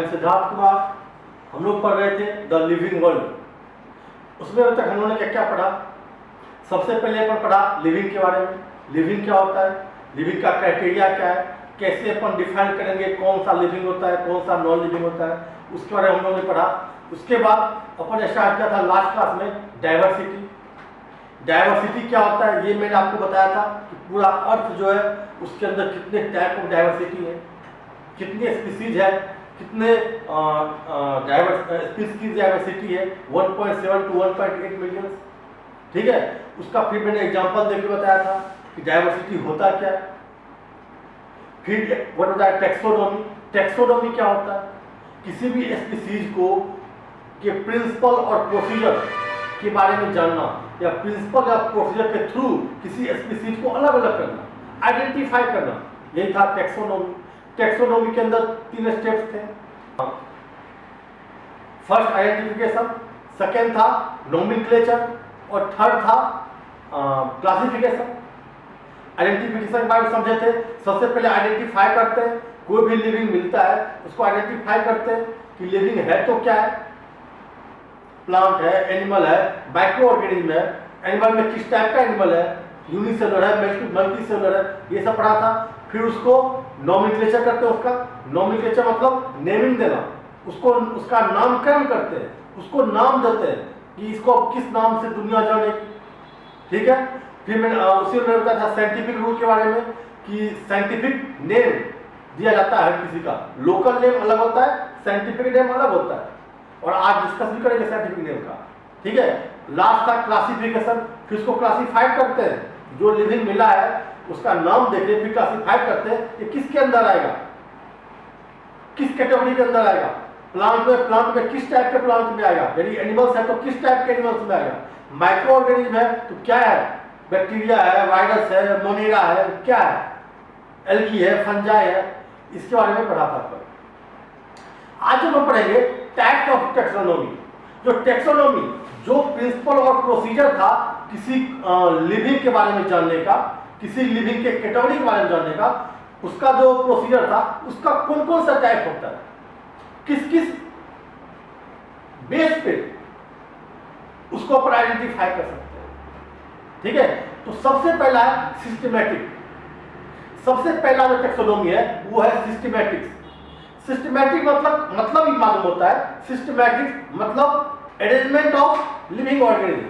M Siddharth Kumar. हम लोग पढ़ रहे थे द लिविंग वर्ल्ड। उसमें अब तक हम लोगों ने क्या क्या पढ़ा? सबसे पहले अपन पढ़ा लिविंग के बारे में। लिविंग क्या होता है, लिविंग का क्राइटेरिया क्या है, कैसे अपन डिफाइन करेंगे कौन सा लिविंग होता है, कौन सा नॉन लिविंग होता है, उसके बारे में हम लोगों ने पढ़ा। उसके बाद अपन स्टार्ट किया था लास्ट क्लास में डाइवर्सिटी। डाइवर्सिटी क्या होता है ये मैंने आपको बताया था कि पूरा अर्थ जो है उसके अंदर कितने टाइप ऑफ डाइवर्सिटी है, कितने स्पीसीज है, कितने स्पीसीज डाइवर्सिटी है, 1.7 टू 1.8 मिलियन। ठीक है, उसका फिर मैंने एग्जांपल देके बताया था कि डाइवर्सिटी होता क्या है। फिर व्हाट होता है टेक्सोनोमी। टेक्सोनोमी क्या होता है? किसी भी स्पीसीज को के प्रिंसिपल और प्रोसीजर के बारे में जानना, या प्रिंसिपल या प्रोसीजर के थ्रू किसी स्पीसीज को अलग अलग करना, आइडेंटिफाई करना, यही था टेक्सोनोमी। टेक्सोनोमी के अंदर 3 स्टेप्स थे। फर्स्ट आइडेंटिफिकेशन, सेकेंड था नोमेनक्लेचर और थर्ड था क्लासिफिकेशन। आइडेंटिफिकेशन के बारे में समझे थे। सबसे पहले आइडेंटिफाई करते हैं, कोई भी लिविंग मिलता है उसको आइडेंटिफाई करते हैं कि लिविंग है तो क्या है, प्लांट है, एनिमल है, माइक्रो ऑर्गेनिज्म है, एनिमल में किस टाइप का एनिमल है, यूनिसेलुलर है, मल्टीसेलुलर है, ये सब पढ़ा था। फिर उसको नोमेनक्लेचर करते हैं। उसका नोमेनक्लेचर मतलब नेमिंग देना, उसको उसका नामकरण करते हैं, उसको नाम देते हैं कि इसको किस नाम से दुनिया जानेगी। ठीक है, फिर मैंने उसी में बताया था साइंटिफिक रूल के बारे में कि साइंटिफिक नेम दिया जाता है किसी का, लोकल नेम अलग होता है, साइंटिफिक नेम अलग होता है, और आज डिस्कस भी करेंगे साइंटिफिक नेम का। ठीक है, लास्ट था क्लासिफिकेशन। फिर उसको क्लासिफाई करते हैं, जो लिविंग मिला है उसका नाम देके फिर क्लासिफाई करते हैं कि किसके अंदर आएगा, किस कैटेगरी के अंदर आएगा। प्लांट में किस टाइप के प्लांट में आएगा, यदि एनिमल्स है तो किस टाइप के एनिमल्स में आएगा। माइक्रो ऑर्गेनिज्म है तो क्या है, बैक्टीरिया है, वायरस है, मोनेरा है, क्या है, एल्गी है, फंजाई है, इसके बारे में पढ़ा था। आज हम पढ़ेंगे टाइप्स ऑफ टेक्सोनोमी। जो टेक्सोनोमी, जो प्रिंसिपल और प्रोसीजर था किसी लिविंग के बारे में जानने का, किसी लिविंग के कैटेगरी के बारे में जानने का, उसका जो प्रोसीजर था उसका कौन कौन सा टाइप होता है, किस किस बेस पे उसको अपन आइडेंटिफाई कर सकते हैं। ठीक है, तो सबसे पहला है सिस्टमैटिक। सबसे पहला जो टेक्सोनोमी है वो है सिस्टमैटिक्स। सिस्टमैटिक मतलब ही मालूम होता है। सिस्टमैटिक मतलब अरेंजमेंट ऑफ लिविंग ऑर्गेनिज्म,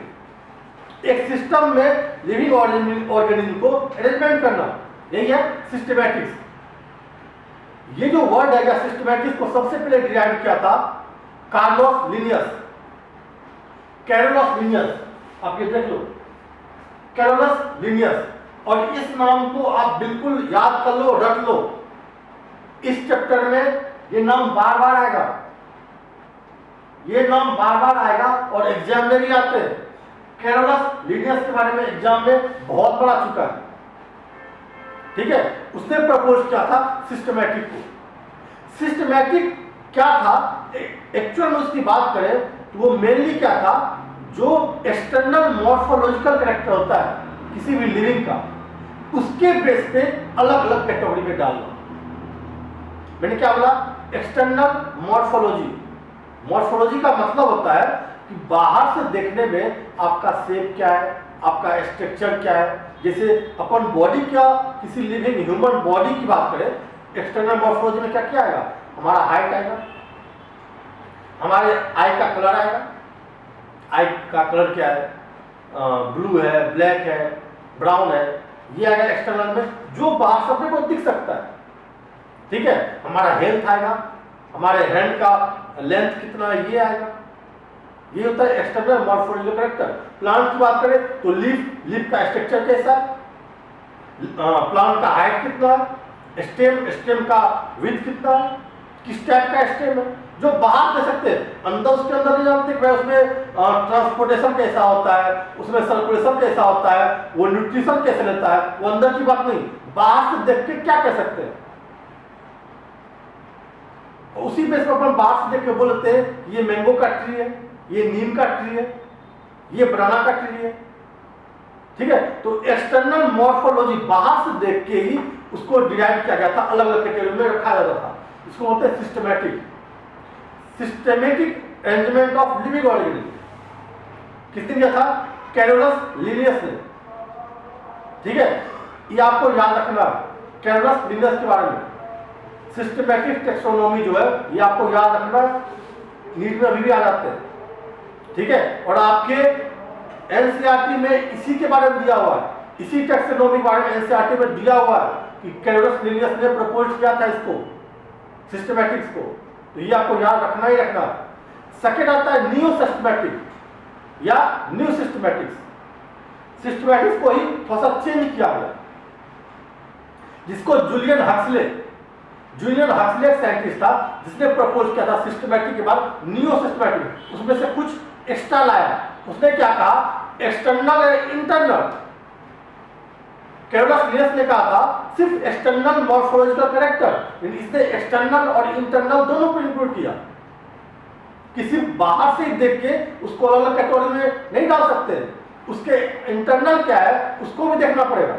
एक सिस्टम में लिविंग ऑर्गेनिज्म को अरेंजमेंट करना, यही है सिस्टमैटिक्स। ये जो वर्ड है या सिस्टमैटिक्स को सबसे पहले डिराइव किया था कार्लोस लिनियस। कैरोलस लिनियस, आप ये देख लो, कैरोलस लिनियस। और इस नाम को आप बिल्कुल याद कर लो, रख लो। इस चैप्टर में ये नाम बार बार आएगा, ये नाम बार बार आएगा और एग्जाम में भी आते हैं। कैरोलस लिनियस के बारे में एग्जाम में बहुत बार आ चुका है। ठीक है, उसने प्रपोज किया था सिस्टमैटिक को। सिस्टमैटिक क्या था, एक्चुअल में उसकी बात करें तो वो मेनली क्या था, जो एक्सटर्नल मॉर्फोलॉजिकल कैरेक्टर होता है किसी भी लिविंग का, उसके बेस पे अलग अलग कैटेगरी में डालना। मैंने क्या बोला, एक्सटर्नल मॉर्फोलॉजी। मॉर्फोलॉजी का मतलब होता है कि बाहर से देखने में आपका शेप क्या है, आपका स्ट्रक्चर क्या है। जैसे अपन बॉडी का, किसी लिविंग ह्यूमन बॉडी की बात करें, एक्सटर्नल मॉर्फोलॉजी में क्या क्या आएगा, हमारा हाइट आएगा, हमारे आई का कलर आएगा, आई का कलर क्या है, ब्लू है, ब्लैक है, ब्राउन है, ये आएगा एक्सटर्नल में, जो बाहर सबसे को दिख सकता है। ठीक है, हमारा हेल्थ आएगा, हमारे हैंड का लेंथ कितना है, ये आएगा। ये होता है एक्सटर्नल मॉर्फोलॉजिकल कैरेक्टर। प्लांट की बात करें तो लीफ का स्ट्रक्चर कैसा है, प्लांट का हाइट कितना है, स्टेम का विड्थ कितना है, किस टाइप का स्टेम है, जो बाहर दे सकते हैं। अंदर उसके अंदर नहीं जानते कि उसमें ट्रांसपोर्टेशन कैसा होता है, उसमें सर्कुलेशन कैसा होता है, वो न्यूट्रिशन कैसे लेता है, वो अंदर की बात नहीं, बाहर से देख के क्या कह सकते हैं। उसी बेस पर अपन बाहर से देख के बोलते हैं ये मैंगो का ट्री है, ये नीम का ट्री है, ये बनाना का ट्री है। ठीक है, तो एक्सटर्नल मॉर्फोलॉजी बाहर से देख के ही उसको डिराइव किया गया था, अलग अलग कैटेगरी में रखा जाता था। इसको बोलते हैं systematic. Systematic arrangement of living organism. किसने दिया था? कैरोलस लिनियस ने। ठीक है, ये आपको याद रखना, कैरोलस लिनियस के बारे में। सिस्टेमेटिक टेक्सोनोमी जो है ये आपको याद रखना, नीट में अभी भी आ जाते हैं। ठीक है, और आपके एनसीईआरटी में इसी के बारे में दिया हुआ है, इसी टेक्सोनोमी के बारे में एनसीईआरटी में दिया हुआ है कि कैरोलस लिनियस ने प्रपोज किया था इसको, सिस्टेमैटिक्स को। तो ये आपको याद रखना ही रखना। सेकेंड आता है न्यू सिस्टमैटिक या न्यू सिस्टमैटिक्स। सिस्टमैटिक्स को ही थोड़ा सा चेंज किया गया, जिसको जूलियन हक्सले एक साइंटिस्ट था जिसने प्रपोज किया था सिस्टमैटिक के बाद न्यू सिस्टमैटिक। उसमें से कुछ एक्स्ट्रा लाया। उसने क्या कहा? एक्सटर्नल और इंटरनल। कैरोलस लिनियस ने कहा था सिर्फ एक्सटर्नल मॉर्फोलॉजिकल कैरेक्टर, इसने एक्सटर्नल और इंटरनल दोनों को इंक्लूड किया कि सिर्फ बाहर से ही देख के उसको अलग अलग कैटेगरी में नहीं डाल सकते, उसके इंटरनल क्या है उसको भी देखना पड़ेगा।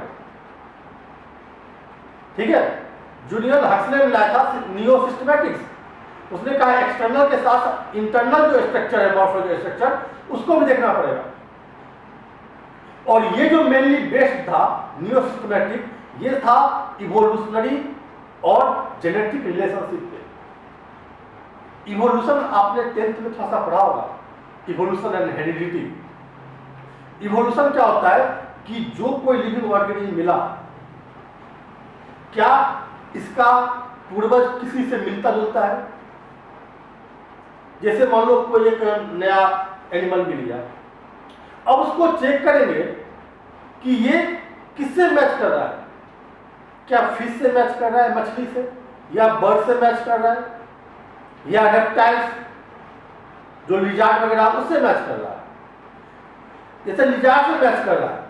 ठीक है, जूलियन हक्सले ने लाया था नियो सिस्टमैटिक्स। उसने कहा एक्सटर्नल के साथ इंटरनल जो स्ट्रक्चर है, मॉर्फोलॉजिकल स्ट्रक्चर, उसको भी देखना पड़ेगा। और ये जो मेनली बेस्ड था नियो सिस्टमैटिक, ये था इवोल्यूशनरी और जेनेटिक रिलेशनशिप पे। इवोल्यूशन आपने 10th में थोड़ा सा पढ़ा होगा, इवोल्यूशन एंड हेरिडिटी। इवोल्यूशन क्या होता है कि जो कोई लिविंग ऑर्गेनिज्म मिला, क्या इसका पूर्वज किसी से मिलता जुलता है? जैसे मान लो कोई एक नया एनिमल मिल गया, अब उसको चेक करेंगे कि ये किससे मैच कर रहा है। क्या फिश से मैच कर रहा है, मछली से, या बर्ड से मैच कर रहा है, या रेप्टाइल्स जो लिजार्ड वगैरह उससे मैच कर रहा है। जैसे लिजार्ड से मैच कर रहा है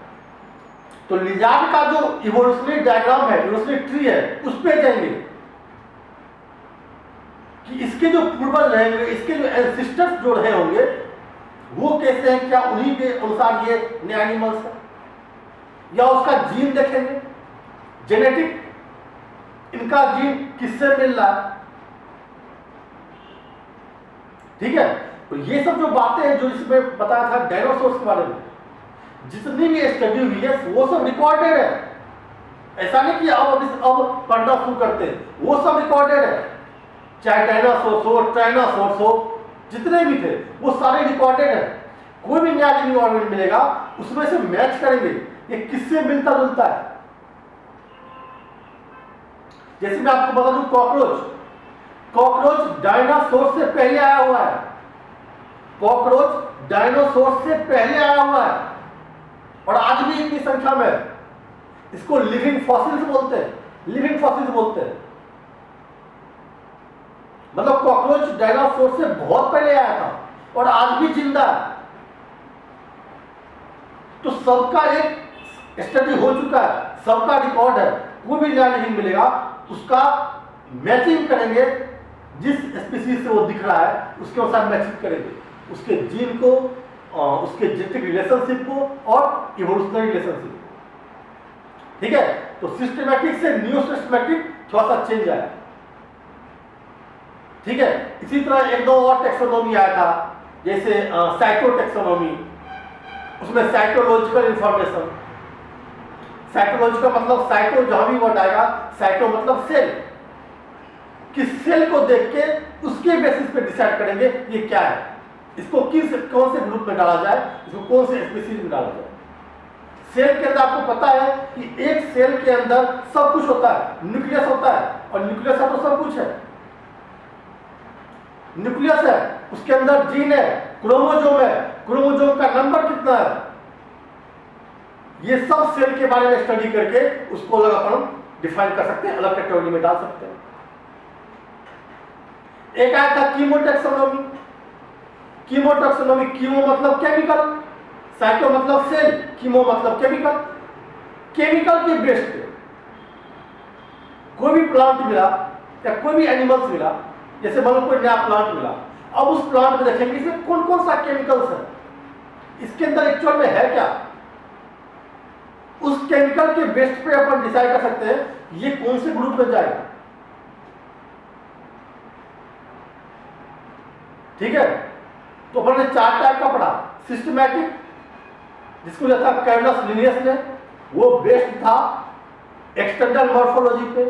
तो लिजार्ड का जो इवोल्यूशनरी डायग्राम है, इवोल्यूशनरी ट्री है, उस पे जाएंगे कि इसके जो पूर्वज रहेंगे, इसके जो एंसिस्टर्स जो रहे होंगे वो कैसे हैं, क्या उन्हीं के अनुसार ये नए एनिमल्स है, या उसका जीन देखेंगे, जेनेटिक, इनका जीन किससे मिल रहा है। ठीक है, तो ये सब जो बातें हैं जो इसमें बताया था डायनासोर्स के बारे में, जितनी भी स्टडी हुई है वो सब रिकॉर्डेड है। ऐसा नहीं कि अब पढ़ना शुरू करते हैं, वो सब रिकॉर्डेड है। चाहे डायनासोर्स हो, ट्राइनासोर्स हो, जितने भी थे वो सारे रिकॉर्डेड है। कोई भी नया लिविंग ऑर्गेनिज्म मिलेगा उसमें से मैच करेंगे ये किससे मिलता जुलता है। जैसे मैं आपको बता दूं, कॉकरोच डायनासोर से पहले आया हुआ है। कॉकरोच डायनासोर से पहले आया हुआ है और आज भी इतनी संख्या में। इसको लिविंग फॉसिल्स बोलते हैं, लिविंग फॉसिल्स बोलते हैं। मतलब कॉकरोच डायनासोर से बहुत पहले आया था और आज भी जिंदा है। तो सबका एक स्टडी हो चुका है, सबका रिकॉर्ड है। कोई भी नया लिविंग मिलेगा उसका मैचिंग करेंगे, जिस स्पीसीज से वो दिख रहा है उसके अनुसार मैचिंग करेंगे, उसके जीन को, उसके जेनेटिक रिलेशनशिप को और इवोल्यूशनरी रिलेशनशिप को। ठीक है, तो सिस्टमैटिक से न्यू सिस्टमैटिक थोड़ा सा चेंज आया। ठीक है, इसी तरह एक दो और टेक्सोनोमी आया था, जैसे साइटो टेक्सोनोमी। उसमें साइटोलॉजिकल इंफॉर्मेशन, साइटोलॉजिकल मतलब साइटो, जहां भी वर्ड आएगा साइटो मतलब सेल, कि सेल को देख के उसके बेसिस पे डिसाइड करेंगे ये क्या है, इसको कौन से ग्रुप में डाला जाए, इसको कौन से स्पीसीज में डाला जाए। सेल के अंदर आपको पता है कि एक सेल के अंदर सब कुछ होता है, न्यूक्लियस होता है, और न्यूक्लियस है तो सब कुछ है। न्यूक्लियस है, उसके अंदर जीन है, क्रोमोसोम है, क्रोमोसोम का नंबर कितना है, ये सब सेल के बारे में स्टडी करके उसको अलग अपन डिफाइन कर सकते हैं, अलग कैटेगरी में डाल सकते हैं। एक आया था कीमोटेक्सोनोमी। कीमोटेक्सोनोमी, कीमो मतलब केमिकल, साइटो मतलब सेल, कीमो मतलब केमिकल। केमिकल के बेस पे कोई भी प्लांट मिला या कोई भी एनिमल्स मिला, जैसे मान लो कोई नया प्लांट मिला, अब उस प्लांट में देखेंगे इसमें कौन कौन सा केमिकल्स है, इसके अंदर एक्चुअल में है क्या। उस केमिकल के बेस पे अपन डिसाइड कर सकते हैं ये कौन से ग्रुप में जाएगा। ठीक है। तो अपन ने 4 टाइप का पढ़ा। सिस्टमैटिक, जिसको जो था कैरलस लिनियस ने, वो बेस्ड था एक्सटर्नल मॉर्फोलॉजी पे।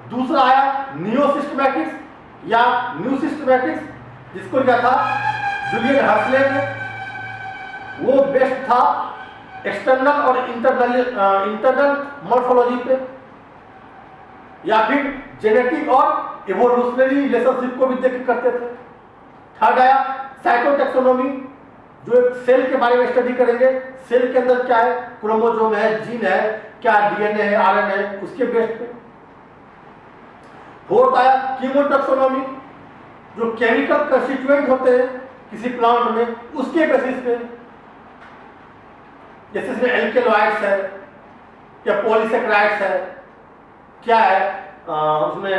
दूसरा आया नियो सिस्टमैटिक्स या न्यू सिस्टमैटिक्स, जिसको क्या था जूलियन हक्सले ने, वो बेस्ड था एक्सटर्नल और इंटरनल मॉर्फोलॉजी पे। या फिर जेनेटिक और इवोल्यूशनरी रिलेशनशिप को भी देख करते थे। थर्ड आया साइटोटैक्सोनॉमी, जो एक सेल के बारे में स्टडी करेंगे, सेल के अंदर क्या है, क्रोमोसोम है, जीन है, क्या डीएनए है, आरएनए है, उसके बेस पे। फोर्थ आया कीमोटैक्सोनॉमी, जो केमिकल कंस्टिट्यूएंट होते हैं किसी प्लांट में, उसके बेसिस पे, जैसे इसमें एल्केलॉइड्स है या पॉलीसेकेराइड्स है, क्या है उसमें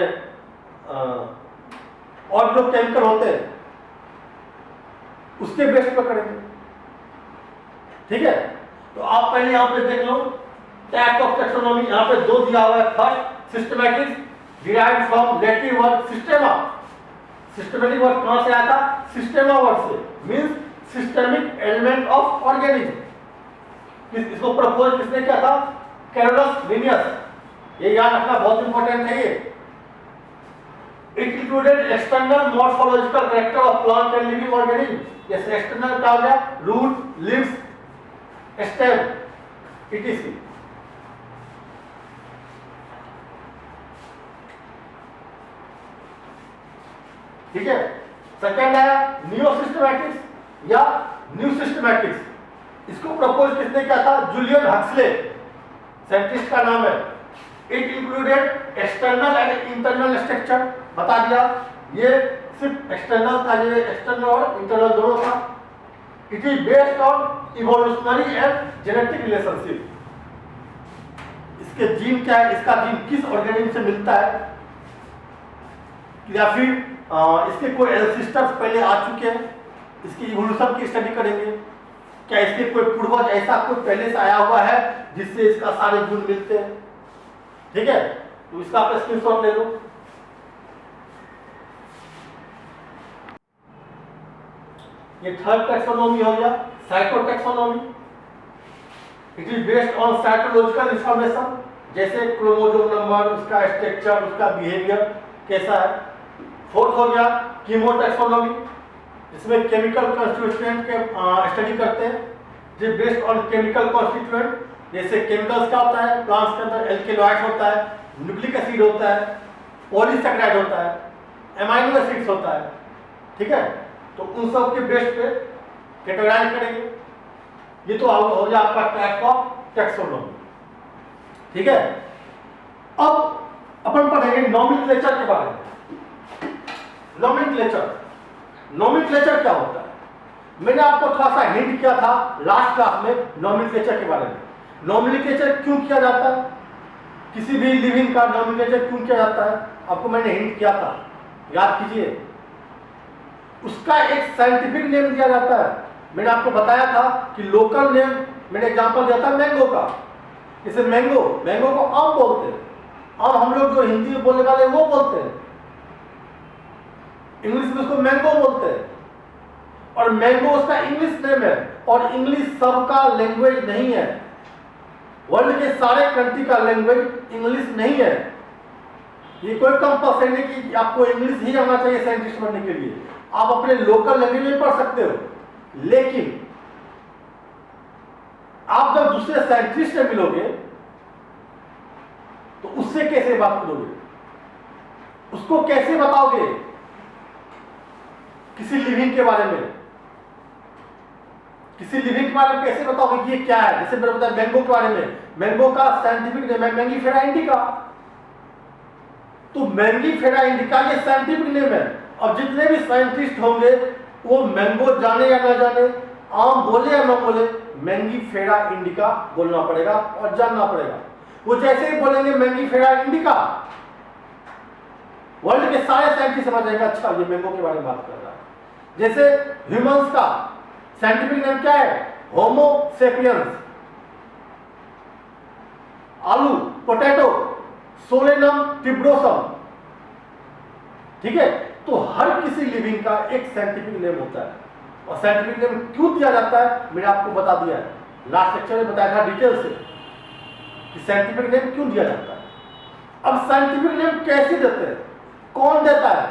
और जो केमिकल होते हैं उसके बेस पर करेंगे। ठीक है। तो आप पहले यहां पे देख लो टाइप ऑफ टैक्सोनॉमी, यहां पे 2 दिया हुआ है। First systematic, derived from Latin word systema. Systematic word कहां से आया था? सिस्टेमा वर्ड से, means systemic element of organism. इसको प्रपोज किसने किया था? Carolus Linnaeus. ये याद रखना बहुत इंपॉर्टेंट है। ये it included external morphological character of plant and living organism. जैसे एक्सटर्नल क्या हो गया? Root, leaves, stem, etc। ठीक है। सेकेंड है नियो सिस्टमैटिक्स या न्यू सिस्टमैटिक्स। इसको प्रपोज किसने किया था? जूलियन हक्सले, साइंटिस्ट का नाम है। It included external and internal structure, बता दिया। ये सिर्फ एक्सटर्नल था, ये एक्सटर्नल और इंटरनल दोनों था। It is based on evolutionary and genetic relationship. इसके जीन क्या है, इसका जीन किस ऑर्गेनिज्म से मिलता है, या फिर इसके कोई एंसेस्टर्स पहले आ चुके हैं, इसकी इवोल्यूशन की स्टडी करेंगे। क्या इसके कोई पूर्वज ऐसा कोई पहले से आया हुआ है जिससे इसका सारे गुण मिलते हैं। ठीक है। तो इसका आप स्क्रीनशॉट ले लो। ये थर्ड टैक्सोनॉमी हो गया, cytotaxonomy. It is based on cytological information, जैसे क्रोमोसोम नंबर, उसका स्ट्रक्चर, उसका बिहेवियर कैसा है। फोर्थ हो गया कीमोटैक्सोनॉमी, जिसमें केमिकल कॉन्स्टिट्यूएंट के स्टडी करते हैं, जो बेस्ड ऑन केमिकल कॉन्स्टिट्यूएंट। जैसे केमिकल्स क्या होता है प्लांट्स के अंदर? एल्केलॉइड होता है, न्यूक्लिक एसिड होता है, पॉलीसेकेराइड होता है, एमाइनो एसिड्स होता है। ठीक है। तो उन सब के बेस पे कैटेगराइज करेंगे। ये तो हो गया आपका टाइप ऑफ टैक्सोनॉमी। ठीक है। अब अपन पढ़ेंगे नोमेनक्लेचर के बारे में। नोमेनक्लेचर क्या होता है? मैंने आपको थोड़ा सा हिंट किया था लास्ट क्लास में नोमेनक्लेचर के बारे में। नोमेनक्लेचर क्यों किया जाता है, किसी भी लिविंग का नोमेनक्लेचर क्यों किया जाता है, आपको मैंने हिंट किया था, याद कीजिए। उसका एक साइंटिफिक नेम दिया जाता है। मैंने आपको बताया था कि लोकल नेम, मैंने एग्जांपल दिया था मैंगो का। जैसे मैंगो को आम बोलते हैं, आम हम लोग जो हिंदी में बोलने वाले वो बोलते हैं, इंग्लिश में उसको मैंगो बोलते हैं। और मैंगो उसका इंग्लिश नेम है, और इंग्लिश सबका लैंग्वेज नहीं है। वर्ल्ड के सारे कंट्री का लैंग्वेज इंग्लिश नहीं है। ये कोई कंपल्सरी नहीं कि आपको इंग्लिश ही आना चाहिए साइंटिस्ट बनने के लिए। आप अपने लोकल लैंग्वेज में पढ़ सकते हो, लेकिन आप जब दूसरे साइंटिस्ट से मिलोगे तो उससे कैसे बात करोगे, उसको कैसे बताओगे किसी लिविंग के बारे में, किसी लिविंग के बारे में कैसे बताओगे कि ये क्या है। जैसे मैंने बताया मैंगो के बारे में, मैंगो का साइंटिफिक नेम है मैंगीफेरा इंडिका। तो मैंगीफेरा इंडिका ये साइंटिफिक नेम है। अब जितने भी साइंटिस्ट होंगे वो मैंगो जाने या ना जाने, आम बोले या ना बोले, मैंगीफेरा इंडिका बोलना पड़ेगा और जानना पड़ेगा। वो जैसे ही बोलेंगे मैंगीफेरा इंडिका, वर्ल्ड के सारे साइंटिस्ट समझ जाएंगे अच्छा ये मैंगो के बारे में बात कर रहा है। जैसे ह्यूमंस का साइंटिफिक नेम क्या है? होमो सेपियंस। आलू, पोटैटो, सोलेनम टिब्रोसम। ठीक है। तो हर किसी लिविंग का एक साइंटिफिक नेम होता है, और साइंटिफिक नेम क्यों दिया जाता है मैंने आपको बता दिया है, लास्ट लेक्चर में बताया था डिटेल से कि साइंटिफिक नेम क्यों दिया जाता है। अब साइंटिफिक नेम कैसे देते हैं, कौन देता है,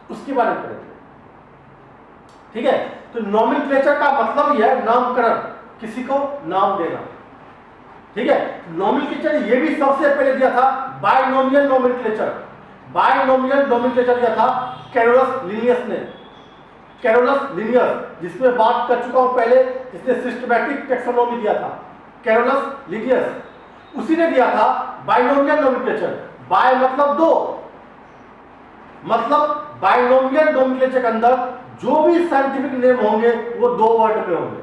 उसके बारे में पढ़ेंगे। ठीक है, तो नोमेनक्लेचर का मतलब यह है नामकरण, किसी को नाम देना। ठीक है, नोमेनक्लेचर ये भी सबसे पहले दिया था बायनोमियल नोमेनक्लेचर। बायनोमियल नोमेनक्लेचर दिया था कैरोलस लिनियस ने। कैरोलस लिनियस, जिसमें बात कर चुका हूं पहले, इसने सिस्टमैटिक टेक्सोनोमी दिया था। कैरोलस लिनियस उसी ने दिया था बायनोमियल नोमेनक्लेचर। बाय मतलब दो, मतलब बायनोमियल नोमेनक्लेचर के अंदर जो भी साइंटिफिक नेम होंगे वो दो वर्ड में होंगे,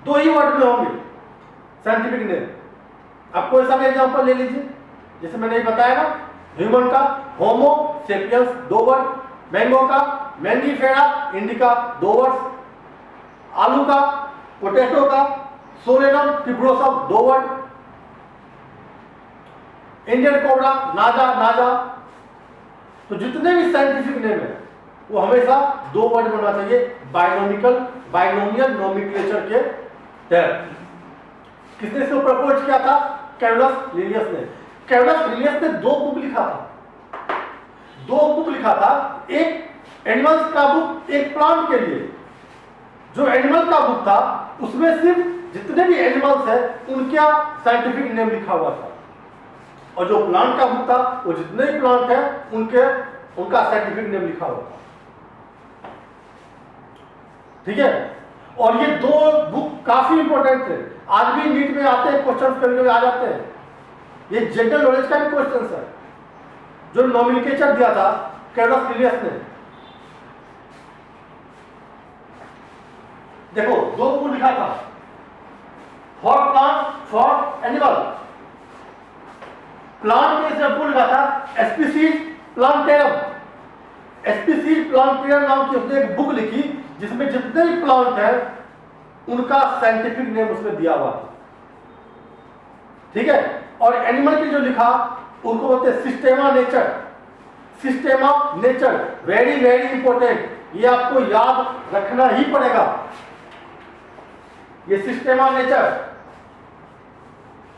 दो ही वर्ड में होंगे साइंटिफिक नेम। अब कोई सा भी एग्जांपल ले लीजिए, जैसे मैंने ये बताया ना, ह्यूमन का होमो सेपियंस दो वर्ड, मैंगो का मैंगीफेरा इंडिका दो वर्ड, आलू का पोटैटो का सोलेनम फिब्रोसम दो वर्ड, इंडियन कोबरा नाजा नाजा। तो जितने भी साइंटिफिक नेम है वो हमेशा दो वर्ड में होना चाहिए बायनोमियल नोमेनक्लेचर के तहत। किसने इसको प्रपोज किया था? कैरोलस लिनियस ने। कैरोलस लिनियस ने दो बुक लिखा था, दो बुक लिखा था, एक एनिमल्स का बुक, एक प्लांट के लिए। जो एनिमल का बुक था उसमें सिर्फ जितने भी एनिमल्स है उनका साइंटिफिक नेम लिखा हुआ था, और जो प्लांट का बुक था वो जितने भी प्लांट है उनका साइंटिफिक नेम लिखा हुआ था। ठीक है, और ये दो बुक काफी इंपॉर्टेंट थे, आज भी नीट में आते हैं, क्वेश्चन कभी आ जाते हैं। ये जनरल नॉलेज का भी क्वेश्चन है। जो नोमेनक्लेचर दिया था कैरोलस लिनियस ने, देखो दो बुक लिखा था, for plant for animal. Plant के एग्जांपल लिखा था स्पीसीज प्लांटेरम। स्पीसीज प्लांटेरम नाम की उसने एक बुक लिखी जिसमें जितने भी प्लांट है उनका साइंटिफिक नेम उसमें दिया हुआ था। ठीक है, और एनिमल के जो लिखा उनको बोलते हैं systema nature. Systema nature very very important, ये आपको याद रखना ही पड़ेगा। ये सिस्टेमा नेचर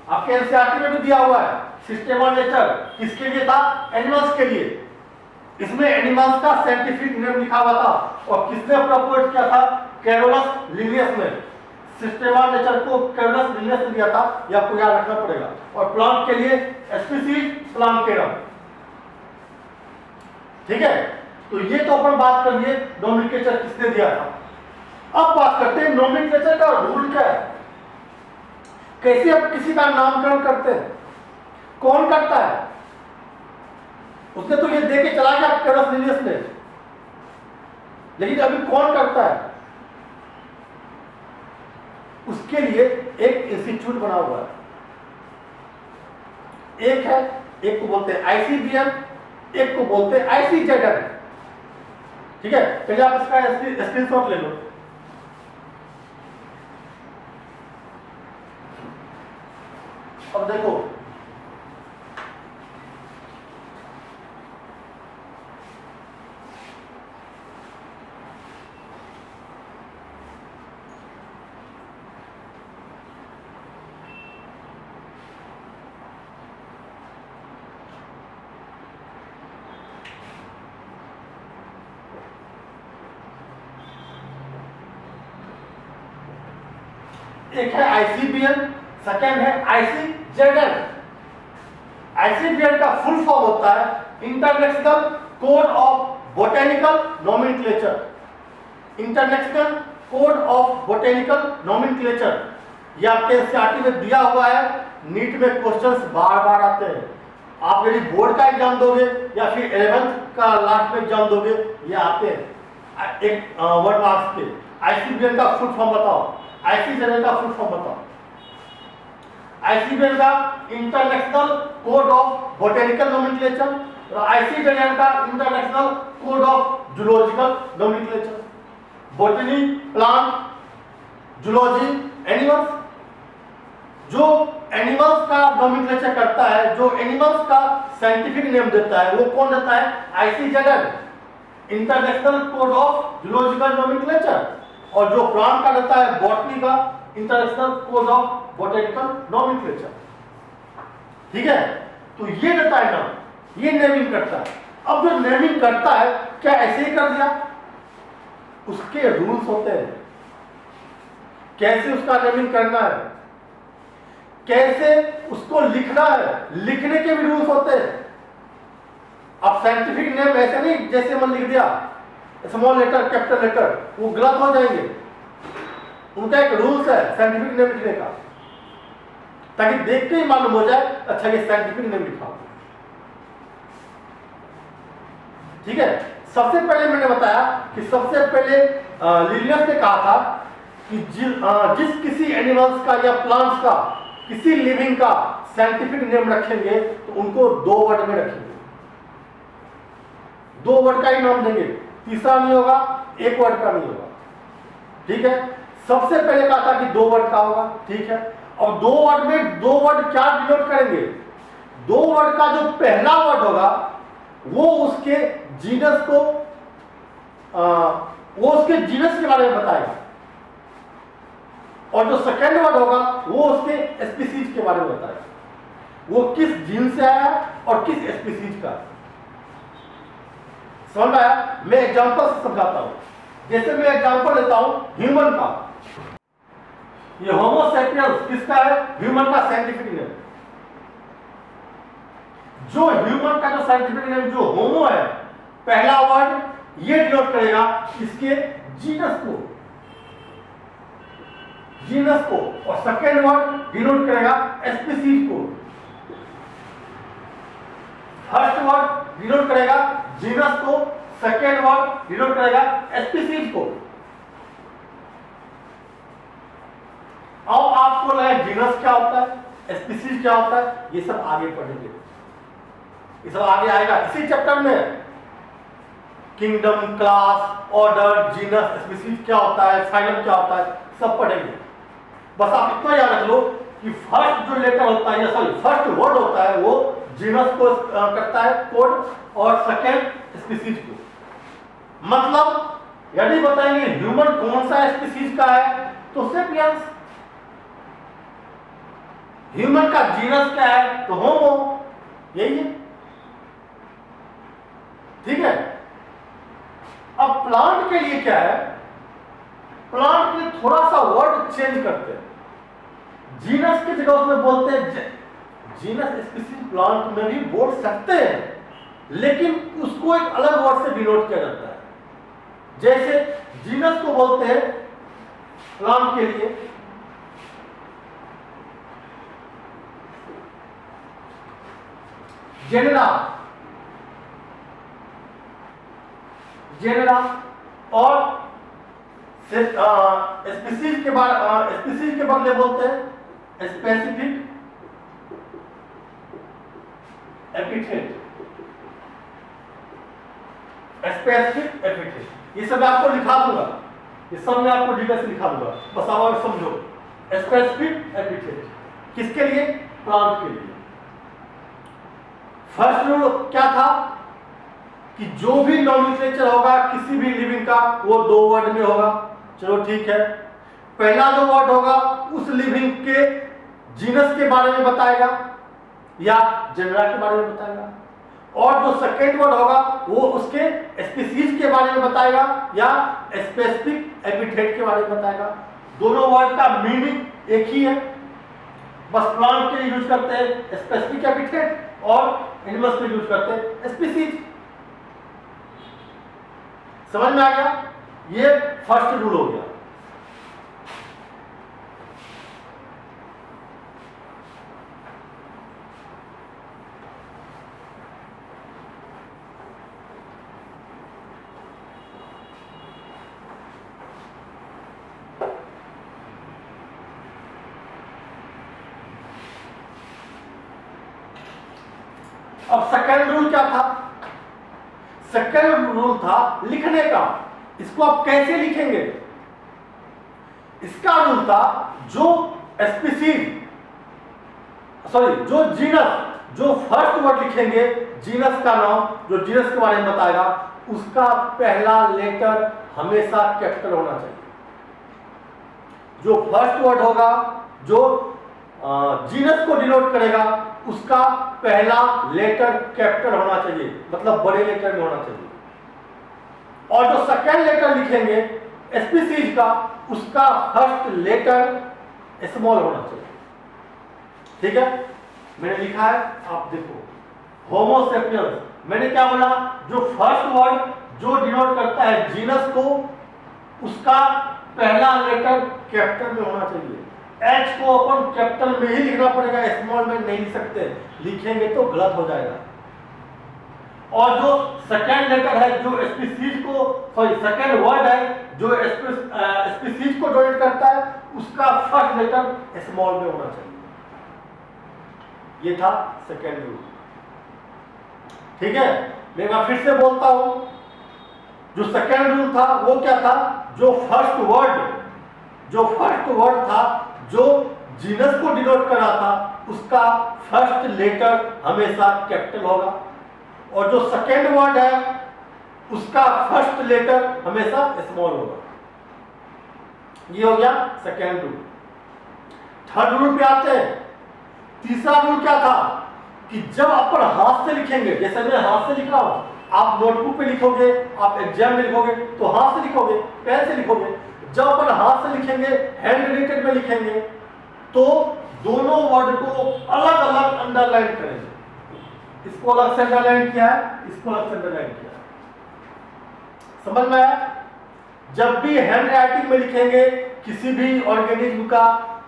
आपके एनसीईआरटी में भी दिया हुआ है। सिस्टेमा नेचर किसके लिए था? एनिमल्स के लिए। इसमें एनिमल्स का साइंटिफिक नेम लिखा हुआ था, और किसने प्रपोज किया था? कैरोलस लिनियस ने। सिस्टेमा नेचर को कैरोलस लिनियस ने दिया था, ये आपको याद रखना पड़ेगा। और प्लांट के लिए स्पीसीज प्लांटेरम। ठीक है, तो ये तो अपन बात कर लिए नोमेनक्लेचर किसने दिया था। अब बात करते हैं नोमेनक्लेचर का रूल क्या है, कैसे आप किसी का नामकरण करते हैं, कौन करता है। उसने तो ये दे के चला गया कैरोलस लिनियस ने, लेकिन अभी कौन करता है? उसके लिए एक इंस्टीट्यूट बना हुआ है। एक को बोलते हैं आईसीबीएन, एक को बोलते हैं आईसीजेडएन। ठीक है, पहले आप इसका स्क्रीनशॉट ले लो। अब देखो, एक है आईसीबीएन, सेकंड है आईसीजेडएन। आईसीबीएन का फुल फॉर्म होता है international code of botanical nomenclature. International code of botanical nomenclature, ये आपके एनसीईआरटी में दिया हुआ है। नीट में क्वेश्चंस बार बार आते हैं। आप यदि बोर्ड का एग्जाम दोगे या फिर 11th का लास्ट में एग्जाम दोगे, ये आते हैं एक 1 मार्क्स के। आईसीबीएन का फुल फॉर्म बताओ, आईसीजेडएन का फुल फॉर्म बताओ। आईसीबीएन का international code of botanical nomenclature, और आईसीजेडएन का international code of zoological nomenclature. Botany, plant, zoology, animals. जो एनिमल्स का नोमेनक्लेचर करता है, जो एनिमल्स का साइंटिफिक नेम देता है, वो कौन देता है? ICZN, international code of zoological nomenclature. और जो प्लांट का देता है बॉटनी का international code of botanical nomenclature. ठीक है, तो ये देता है नाम, ये नेमिंग करता है। अब जो नेमिंग करता है, क्या ऐसे ही कर दिया? उसके रूल्स होते हैं, कैसे उसका नेमिंग करना है, कैसे उसको लिखना है, लिखने के भी रूल्स होते हैं। अब साइंटिफिक नेम ऐसे नहीं जैसे मन लिख दिया, स्मॉल लेटर कैपिटल लेटर, वो गलत हो जाएंगे। उनका एक रूल्स है साइंटिफिक नेम लिखने का, ताकि देख के ही मालूम हो जाए अच्छा ये साइंटिफिक नेम लिखा। ठीक है, सबसे पहले मैंने बताया कि सबसे पहले लिनियस ने कहा था कि जिस किसी एनिमल्स का या प्लांट्स का, किसी लिविंग का साइंटिफिक नेम रखेंगे तो उनको 2 वर्ड में रखेंगे, 2 वर्ड का ही नाम देंगे, तीसरा नहीं होगा, 1 वर्ड का नहीं होगा। ठीक है, सबसे पहले कहा था कि 2 वर्ड का होगा। ठीक है, और 2 वर्ड में 2 वर्ड क्या डिनोट करेंगे? 2 वर्ड का जो पहला वर्ड होगा वो उसके जीनस को वो उसके जीनस के बारे में बताएगा, और जो सेकेंड वर्ड होगा वो उसके स्पीसीज के बारे में बताएगा, वो किस जीन से आया और किस स्पीसीज का। समझ में आया? मैं एग्जांपल से समझाता हूं। जैसे मैं एग्जांपल लेता हूं ह्यूमन का। ये होमो सैपियंस किसका है? ह्यूमन का साइंटिफिक नेम। जो ह्यूमन का जो साइंटिफिक नेम जो होमो है, पहला वर्ड ये डिनोट करेगा इसके जीनस को, और सेकेंड वर्ड डिनोट करेगा स्पीसीज को। फर्स्ट वर्ड डिनोट करेगा जीनस को, सेकेंड वर्ड डिनोट करेगा स्पीसीज को। अब आपको लगा जीनस क्या होता है, स्पीसीज क्या होता है, ये सब आगे पढ़ेंगे, ये सब आगे आएगा इसी चैप्टर में। Kingdom, class, order, genus, species क्या होता है, फाइलम क्या होता है, सब पढ़ेंगे। बस आप इतना याद रख लो कि फर्स्ट जो लेटर होता है, या सॉरी फर्स्ट वर्ड होता है, वो जीनस को करता है कोड, और सेकेंड स्पीसीज को। मतलब यदि बताएंगे ह्यूमन कौन सा स्पीसीज का है तो सेपियंस, ह्यूमन का जीनस क्या है तो होमो, यही है। ठीक है, अब प्लांट के लिए क्या है? प्लांट के लिए थोड़ा सा वर्ड चेंज करते हैं, जीनस की जगह उसमें बोलते हैं जीनस स्पीसीज। प्लांट में भी बोल सकते हैं, लेकिन उसको एक अलग वर्ड से डिनोट किया जाता है। जैसे जीनस को बोलते हैं प्लांट के लिए जेनेरा, और स्पीसीज के बदले बोलते हैं स्पेसिफिक एपिथेट। स्पेसिफिक एपिथेट ये सब मैं आपको लिखा दूंगा, ये सब मैं आपको डिटेल से लिखा दूंगा, बस आप समझो। स्पेसिफिक एपिथेट किसके लिए? प्लांट के लिए। फर्स्ट रूल क्या था कि जो भी नॉमेनक्लेचर होगा किसी भी लिविंग का वो 2 वर्ड में होगा। चलो ठीक है, पहला जो वर्ड होगा उस लिविंग के जीनस के बारे में बताएगा या जेनरा के बारे में बताएगा, और जो सेकेंड वर्ड होगा वो उसके स्पीसीज के बारे में बताएगा या स्पेसिफिक एपिथेट के बारे में बताएगा। दोनों वर्ड का मीनिंग एक ही है, बस प्लांट के लिए यूज करते हैं स्पेसिफिक एपिथेट और एनिमल्स के लिए यूज करते हैं स्पीसीज। समझ में आ गया? ये फर्स्ट रूल हो गया। अब सेकेंड रूल क्या था? सेकेंड रूल था लिखने का। इसको आप कैसे लिखेंगे? इसका रूल था जो स्पीसीज सॉरी जो जीनस, जो फर्स्ट वर्ड लिखेंगे जीनस का नाम, जो जीनस के बारे में बताएगा, उसका पहला लेटर हमेशा कैपिटल होना चाहिए। जो फर्स्ट वर्ड होगा, जो जीनस को डिनोट करेगा, उसका पहला लेटर कैपिटल होना चाहिए, मतलब बड़े लेटर में होना चाहिए। और जो सेकेंड लेटर लिखेंगे स्पीसीज का, उसका फर्स्ट लेटर स्मॉल होना चाहिए। ठीक है, मैंने लिखा है, आप देखो, होमो सेपियंस। मैंने क्या बोला, जो फर्स्ट वर्ड जो डिनोट करता है जीनस को, उसका पहला लेटर कैपिटल में होना चाहिए। एच को अपन कैपिटल में ही लिखना पड़ेगा, स्मॉल में नहीं लिख सकते, लिखेंगे तो गलत हो जाएगा। और जो सेकेंड लेटर है, जो स्पीसीज को, सॉरी सेकेंड वर्ड है जो स्पीसीज को डिनोट करता है, उसका फर्स्ट लेटर स्मॉल में होना चाहिए। ये था सेकेंड रूल। ठीक है, मैं एक बार फिर से बोलता हूं, जो सेकेंड रूल था वो क्या था, जो फर्स्ट वर्ड था जो जीनस को डिनोट कर रहा था, उसका फर्स्ट लेटर हमेशा कैपिटल होगा। और जो सेकेंड वर्ड है, उसका फर्स्ट लेटर हमेशा स्मॉल होगा। ये हो गया सेकेंड रूल। थर्ड रूल पे आते हैं। तीसरा रूल क्या था कि जब अपन हाथ से लिखेंगे, जैसे मैं हाथ से लिख रहा हूं, आप नोटबुक पे लिखोगे, आप एग्जाम में लिखोगे तो हाथ से लिखोगे, पेन से लिखोगे। जब अपन हाथ से लिखेंगे, हैंड रिटेड में लिखेंगे, तो दोनों वर्ड को अलग अलग अंडरलाइन करेंगे। इसको अलग से अंडरलाइन किया है, इसको अलग से अंडरलाइन किया है। समझ में आया? जब भी हैंड राइटिंग में लिखेंगे किसी भी ऑर्गेनिज्म का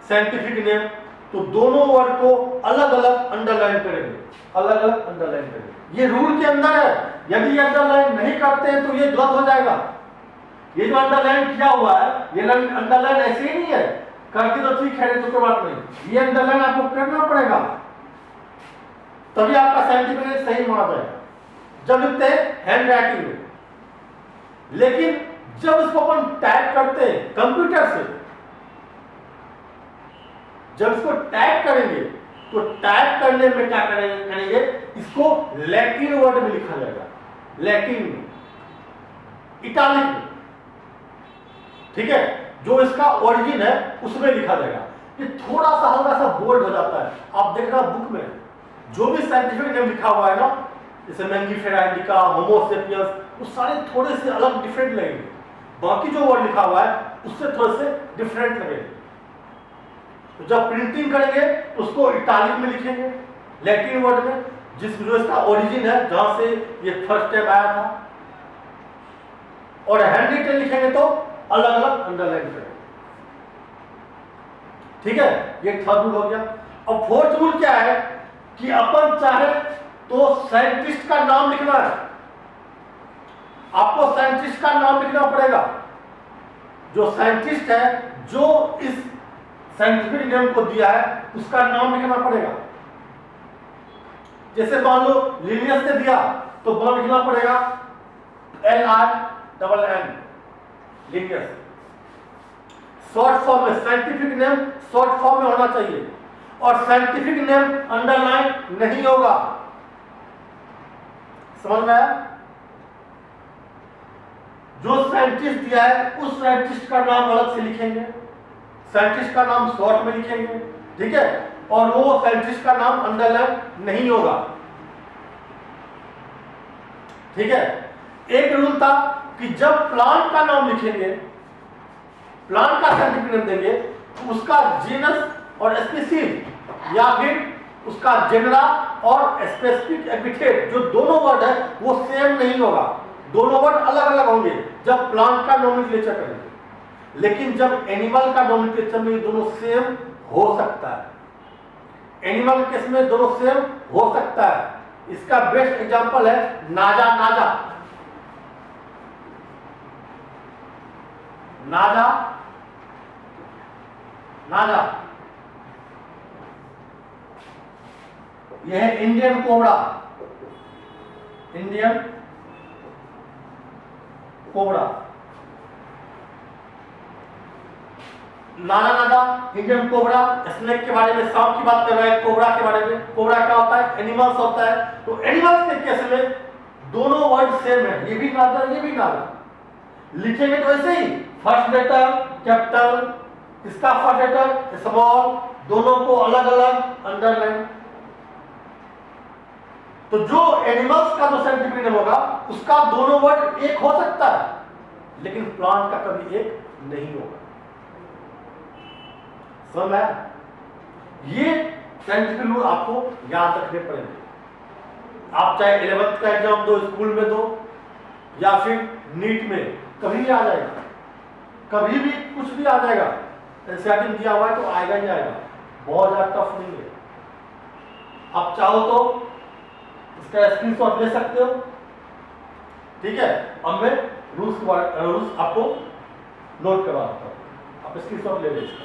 साइंटिफिक नेम, तो दोनों वर्ड को अलग अलग अंडरलाइन करेंगे, अलग अलग अंडरलाइन करेंगे। ये रूल के अंदर है। यदि ये अंडरलाइन नहीं करते हैं तो ये गलत हो जाएगा। ये जो अंडरलाइन किया हुआ है, ये अंडरलाइन ऐसे ही नहीं है, करके तो ठीक है, तो कोई बात नहीं। ये अंडरलाइन आपको करना पड़ेगा, तभी आपका साइंटिफिक सही माना जाएगा, जब लिखते हैं हैंड राइटिंग में। लेकिन जब इसको अपन टाइप करते हैं कंप्यूटर से, जब इसको टाइप करेंगे, तो टाइप करने में क्या करेंगे, इसको लैटिन वर्ड में लिखा जाएगा, लैटिन में, इटालिक में। ठीक है, जो इसका ओरिजिन है उसमें लिखा जाएगा। ये थोड़ा सा हल्का सा बोल्ड हो जाता है। आप देखना बुक में जो भी साइंटिफिक नेम लिखा हुआ है ना, जैसे मैंगीफेरा इंडिका, होमो सेपियंस, वो सारे थोड़े से अलग डिफरेंट लगेंगे। बाकी जो वर्ड लिखा हुआ है उससे थोड़े से डिफरेंट लगेंगे। तो जब प्रिंटिंग करेंगे तो उसको इटालिक में लिखेंगे, लैटिन वर्ड में, जो इसका ओरिजिन है, जहां से ये फर्स्ट टाइम आया था। और हैंड रिटन लिखेंगे तो अलग अलग अंडरलाइन करेंगे। ठीक है, ये थर्ड रूल हो गया। अब फोर्थ रूल क्या है कि अपन चाहे तो साइंटिस्ट का नाम लिखना है, आपको साइंटिस्ट का नाम लिखना पड़ेगा। जो साइंटिस्ट है, जो इस साइंटिफिक नेम को दिया है, उसका नाम लिखना पड़ेगा। जैसे मान लो लिनियस ने दिया, तो नाम लिखना पड़ेगा LINN, लिनियस। शॉर्ट फॉर्म में साइंटिफिक नेम शॉर्ट फॉर्म में होना चाहिए, और साइंटिफिक नेम अंडरलाइन नहीं होगा। समझ में आया? जो साइंटिस्ट दिया है उस साइंटिस्ट का नाम अलग से लिखेंगे, साइंटिस्ट का नाम शॉर्ट में लिखेंगे। ठीक है, और वो साइंटिस्ट का नाम अंडरलाइन नहीं होगा। ठीक है, एक रूल था कि जब प्लांट का नाम लिखेंगे, प्लांट का साइंटिफिक नेम देंगे, तो उसका जीनस और स्पीसीज या फिर उसका जेनरा और स्पेसिफिक एपिथेट, जो दोनों वर्ड है वो सेम नहीं होगा, दोनों वर्ड अलग अलग होंगे जब प्लांट का नोमेनक्लेचर करेंगे। लेकिन जब एनिमल का नोमेनक्लेचर में दोनों सेम हो सकता है, एनिमल केस में दोनों सेम हो सकता है। इसका बेस्ट एग्जांपल है नाजा। नाजा यह है इंडियन कोबरा, इंडियन कोबरा। नाना नादा, इंडियन कोबरा, स्नेक के बारे में, सांप की बात कर रहा है, कोबरा के बारे में। कोबरा क्या होता है? एनिमल्स होता है। तो एनिमल्स के केस में दोनों वर्ड सेम है, ये भी नादा, ये भी नादा। लिखेंगे तो ऐसे ही, फर्स्ट लेटर कैपिटल, इसका फर्स्ट लेटर स्मॉल, दोनों को अलग अलग अंडरलाइन। तो जो एनिमल्स का जो साइंटिफिक नेम होगा उसका दोनों वर्ड एक हो सकता है, लेकिन प्लांट का कभी एक नहीं होगा। समझ में आया? ये साइंटिफिक रूल आपको याद रखने पड़ेंगे। आप चाहे 11th का एग्जाम दो, स्कूल में दो, या फिर नीट में, कभी भी आ जाएगा, कभी भी कुछ भी आ जाएगा। एनसीईआरटी में दिया हुआ है तो आएगा ही आएगा, बहुत ज्यादा टफ नहीं है। आप चाहो तो इसका स्क्रीनशॉट ले सकते हो, ठीक है। अब मैं रूल्स आपको नोट करवाता हूं, आप स्क्रीनशॉट ले लें इसका।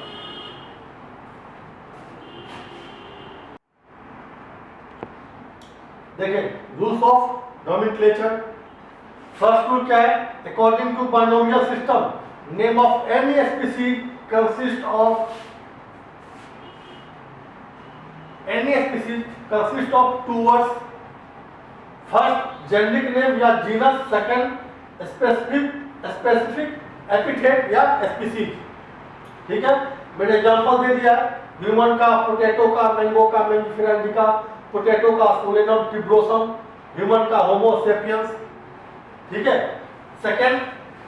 देखिए rules of nomenclature. First rule क्या है? According to binomial system, name of any species consist of two words. First generic name या जीनस, सेकंड स्पेसिफिक एपिथेट या स्पीसीज, ठीक है। मैंने एग्जांपल दे दिया है, ह्यूमन का पोटैटो का, मैंगो का मैंगीफेरा इंडिका, पोटैटो का सोलेनम ट्यूबरोसम, ह्यूमन का होमो सेपियंस, ठीक है। Second,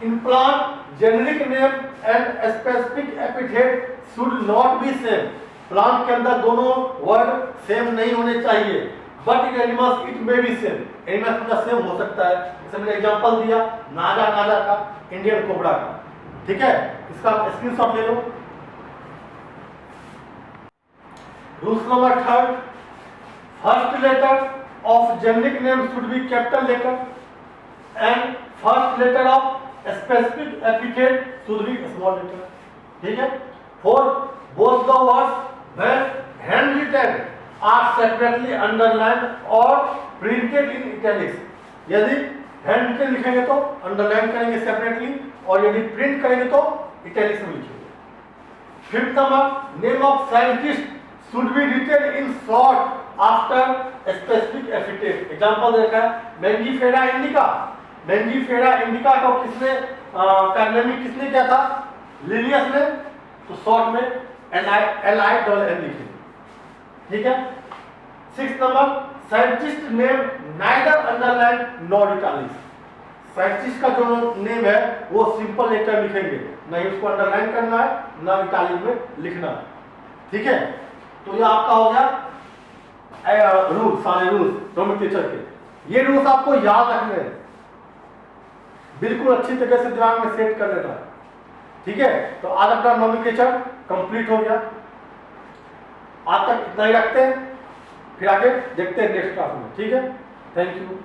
in plant generic name and specific epithet should not be same. Plant के अंदर दोनों वर्ड सेम नहीं होने चाहिए, but in animals it may be same. Animals का सेम हो सकता है, जैसे मैंने एग्जांपल दिया नागा नागा का, इंडियन कोबरा का, ठीक है। इसका स्क्रीनशॉट ले लो। Rules number third, first letter of generic name should be capital letter and first letter of specific epithet should be small letter, ठीक है। Fourth, both the words when hand written are separately underlined or printed in italics। यदि hand written लिखेंगे तो underline करेंगे separately, और यदि print करेंगे तो इटैलिक्स में लिखेंगे। Fifth number, name of scientist should be written in short after specific epithet. Example देखा है मैंगीफेरा इंडिका। मैंगीफेरा इंडिका को किसने पैंडेमिक किसने किया था? लिनियस ने। तो शॉर्ट में LILN लिखेंगे, ठीक है। Six number, scientist name neither underline nor italics. Scientist का जो नेम है वो सिंपल लेटर लिखेंगे, नहीं उसको अंडरलाइन करना है ना इटैलिक में लिखना है, ठीक है। तो ये आपका हो गया रूल, सारे रूल्स नोमेनक्लेचर के। ये रूल्स आपको याद रखने हैं, बिल्कुल अच्छी तरह से दिमाग में सेट कर लेना है, ठीक है। तो आज अपना नोमेनक्लेचर कंप्लीट हो गया। आज तक इतना ही रखते हैं, फिर आगे देखते हैं नेक्स्ट क्लास में, ठीक है। Thank you.